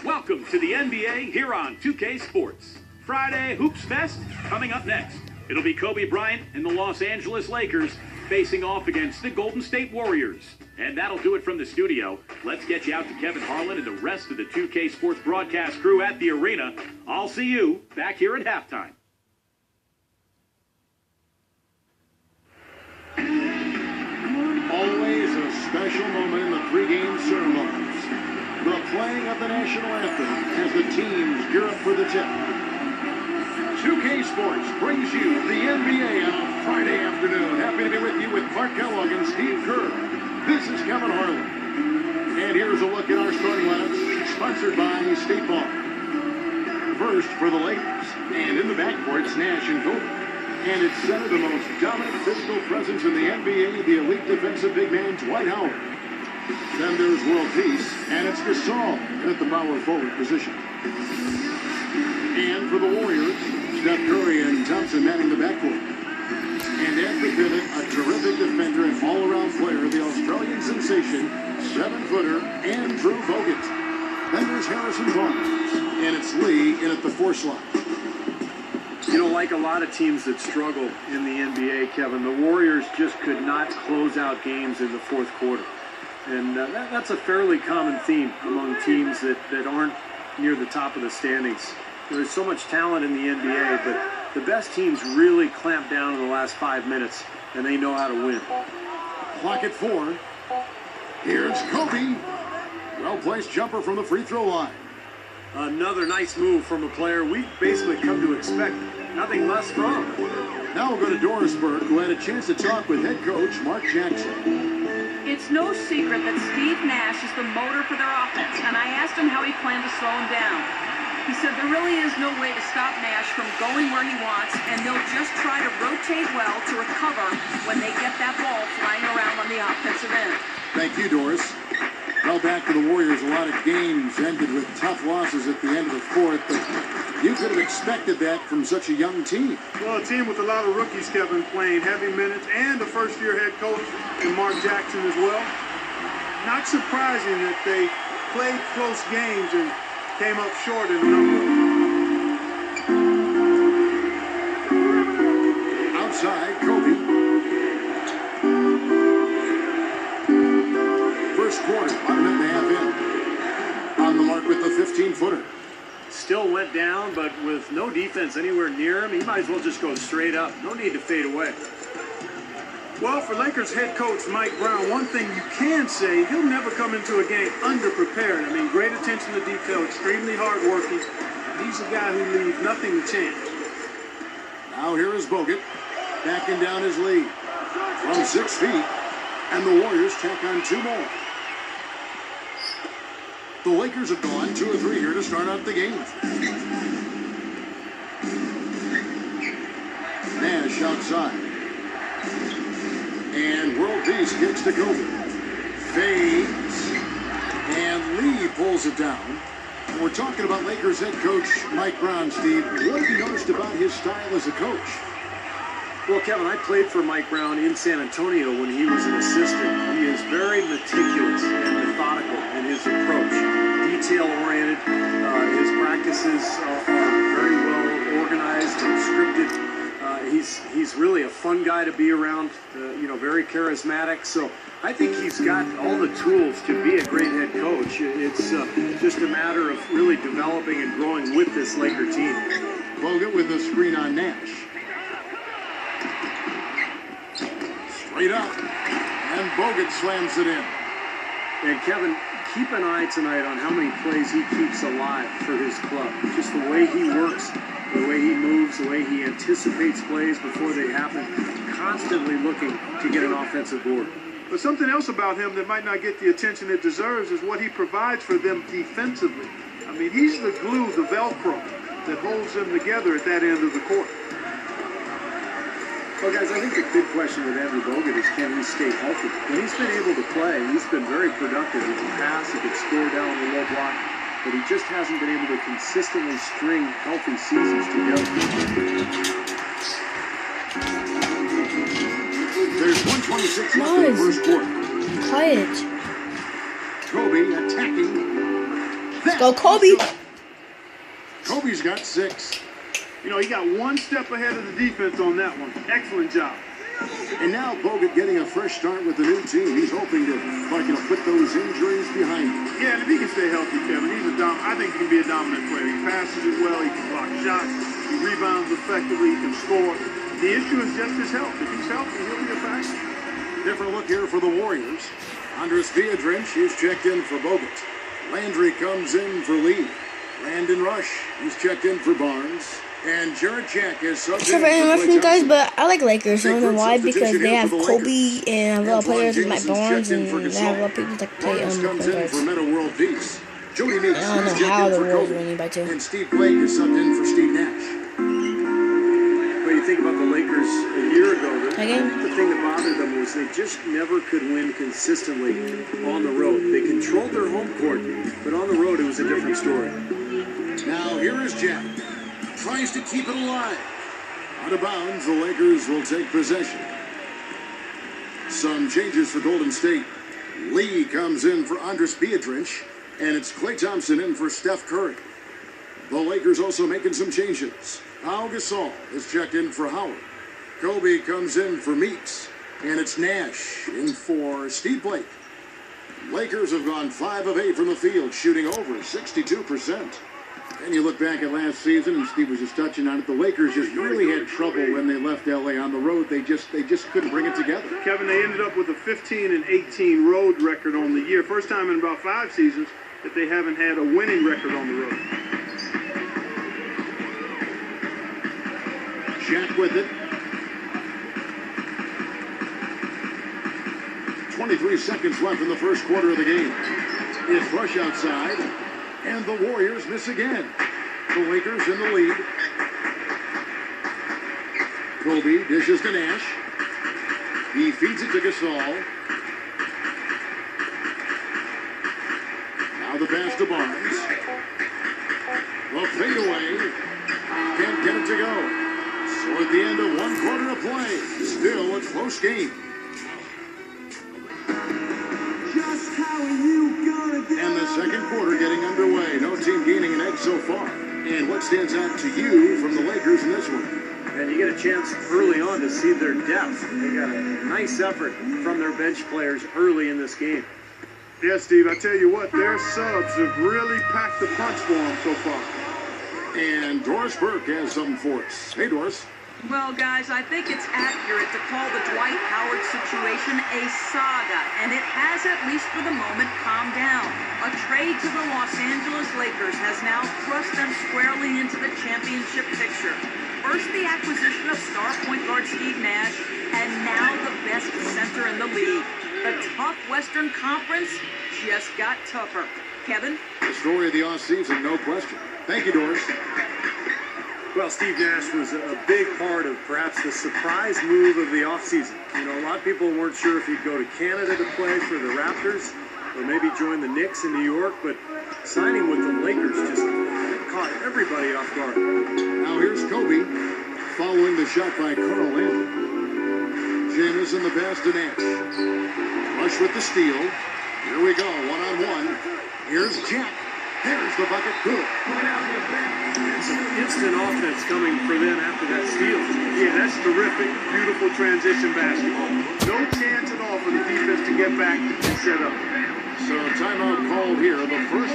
Welcome to the NBA here on 2K Sports. Friday Hoops Fest coming up next. It'll be Kobe Bryant and the Los Angeles Lakers facing off against the Golden State Warriors. And that'll do it from the studio. Let's get you out to Kevin Harlan and the rest of the 2K Sports broadcast crew at the arena. I'll see you back here at halftime. Always a special moment in the pregame ceremonies. The playing of the national anthem as the teams gear up for the tip. 2K Sports brings you the NBA on a Friday afternoon. Happy to be with you with Mark Kellogg and Steve Kerr. This is Kevin Harlan. And here's a look at our starting lineups, sponsored by State Farm. First for the Lakers, and in the backcourt, it's Nash and Kobe. And it's center, the most dominant physical presence in the NBA, the elite defensive big man, Dwight Howard. Then there's World Peace, and it's Gasol at the power forward position. And for the Warriors, Steph Curry and Thompson manning the backcourt. And at the pivot, a terrific defender and all-around player, the Australian sensation, 7-footer, Andrew Bogut. Then there's Harrison Barnes, and it's Lee in at the 4 slot. You know, like a lot of teams that struggle in the NBA, Kevin, the Warriors just could not close out games in the fourth quarter. And that's a fairly common theme among teams that aren't near the top of the standings. There's so much talent in the NBA, but the best teams really clamp down in the last 5 minutes, and they know how to win. Clock at 4. Here's Kobe. Well-placed jumper from the free throw line. Another nice move from a player we've basically come to expect nothing less from. Now we'll go to Dorisburg, who had a chance to talk with head coach Mark Jackson. It's no secret that Steve Nash is the motor for their offense, and I asked him how he planned to slow him down. He said there really is no way to stop Nash from going where he wants, and they'll just try to rotate well to recover when they get that ball flying around on the offensive end. Thank you, Doris. Well, back to the Warriors, a lot of games ended with tough losses at the end of the fourth, but you could have expected that from such a young team. Well, a team with a lot of rookies, Kevin, playing heavy minutes, and a first-year head coach in Mark Jackson as well. Not surprising that they played close games and came up short in a number of them. Outside, Kobe. First quarter, 1 minute and a half in. On the mark with the 15-footer. Still went down, but with no defense anywhere near him, he might as well just go straight up. No need to fade away. Well, for Lakers head coach Mike Brown, one thing you can say, he'll never come into a game underprepared. I mean, great attention to detail, extremely hardworking. He's a guy who leaves nothing to chance. Now here is Bogut, backing down his lead from 6 feet, and the Warriors tack on 2 more. The Lakers have gone 2 or 3 here to start out the game. Nash outside. And World Peace kicks to Kobe. Fades. And Lee pulls it down. And we're talking about Lakers head coach Mike Brown, Steve. What have you noticed about his style as a coach? Well, Kevin, I played for Mike Brown in San Antonio when he was an assistant. He is very meticulous and methodical in his approach. Detail-oriented. His practices are very well organized and scripted. He's really a fun guy to be around, very charismatic. So I think he's got all the tools to be a great head coach. It's just a matter of really developing and growing with this Laker team. Bogut with a screen on Nash. Straight up. And Bogut slams it in. And Kevin, keep an eye tonight on how many plays he keeps alive for his club. Just the way he works, the way he moves, the way he anticipates plays before they happen, constantly looking to get an offensive board. But something else about him that might not get the attention it deserves is what he provides for them defensively. I mean, he's the glue, the Velcro that holds them together at that end of the court. Well, guys, I think the big question with Andrew Bogut is can he stay healthy? When he's been able to play, he's been very productive. He can pass, he can score down the low block, but he just hasn't been able to consistently string healthy seasons together. There's 126 left in the first quarter. Quiet. Kobe attacking. Let's go, Kobe. Kobe's got 6. You know, he got one step ahead of the defense on that one. Excellent job. And now Bogut getting a fresh start with the new team. He's hoping to, put those injuries behind him. Yeah, and if he can stay healthy, Kevin, I think he can be a dominant player. He passes it well, he can block shots, he rebounds effectively, he can score. The issue is just his health. If he's healthy, he'll be a factor. Different look here for the Warriors. Andres Viadrich is checked in for Bogut. Landry comes in for Lee. Landon Rush is checked in for Barnes. And Jared Jack is subbed Sorry for interrupting, guys, but I like Lakers. I don't know why, because they have Kobe and a lot of players like Mike Barnes, and they have a lot of people that play comes in guards. for Meta World Peace. Jody Meeks I don't is know checked how in the for Warriors Kobe. winning by 2. And Steve Blake is subbed in for Steve Nash. But you think about the Lakers a year ago, Again? the thing that bothered them was they just never could win consistently on the road. They controlled their home court, but on the road it was a different story. Now here is Jack. Tries to keep it alive. Out of bounds, the Lakers will take possession. Some changes for Golden State. Lee comes in for Andres Viadrich, and it's Klay Thompson in for Steph Curry. The Lakers also making some changes. Pau Gasol is checked in for Howard. Kobe comes in for Meeks, and it's Nash in for Steve Blake. Lakers have gone 5 of 8 from the field, shooting over 62%. And you look back at last season, and Steve was just touching on it. The Lakers just really had trouble when they left LA on the road. They just couldn't bring it together. Kevin, they ended up with a 15-18 road record on the year. First time in about 5 seasons that they haven't had a winning record on the road. Jack with it. 23 seconds left in the first quarter of the game. It's Rush outside, and the Warriors miss again. The Lakers in the lead. Kobe dishes to Nash. He feeds it to Gasol. Now the pass to Barnes. The fadeaway. Can't get it to go. So at the end of 1 quarter of play, still a close game. And the second quarter getting underway. No team gaining an edge so far. And what stands out to you from the Lakers in this one? And you get a chance early on to see their depth. They got a nice effort from their bench players early in this game. Yeah, Steve, I tell you what, their subs have really packed the punch for them so far. And Doris Burke has something for us. Hey, Doris. Well, guys, I think it's accurate to call the Dwight Howard situation a saga, and it has, at least for the moment, calmed down. A trade to the Los Angeles Lakers has now thrust them squarely into the championship picture. First, the acquisition of star point guard Steve Nash, and now the best center in the league. The tough Western Conference just got tougher. Kevin? The story of the offseason, no question. Thank you, Doris. Well, Steve Nash was a big part of perhaps the surprise move of the offseason. You know, a lot of people weren't sure if he'd go to Canada to play for the Raptors or maybe join the Knicks in New York, but signing with the Lakers just caught everybody off guard. Now here's Kobe following the shot by Carl Landry. Jameis in the pass to Nash. Rush with the steal. Here we go, one-on-one. Here's Jack. There's the bucket. Good. Some instant offense coming for them after that steal. Yeah, that's terrific. Beautiful transition basketball. No chance at all for the defense to get back and set up. So timeout called here. The first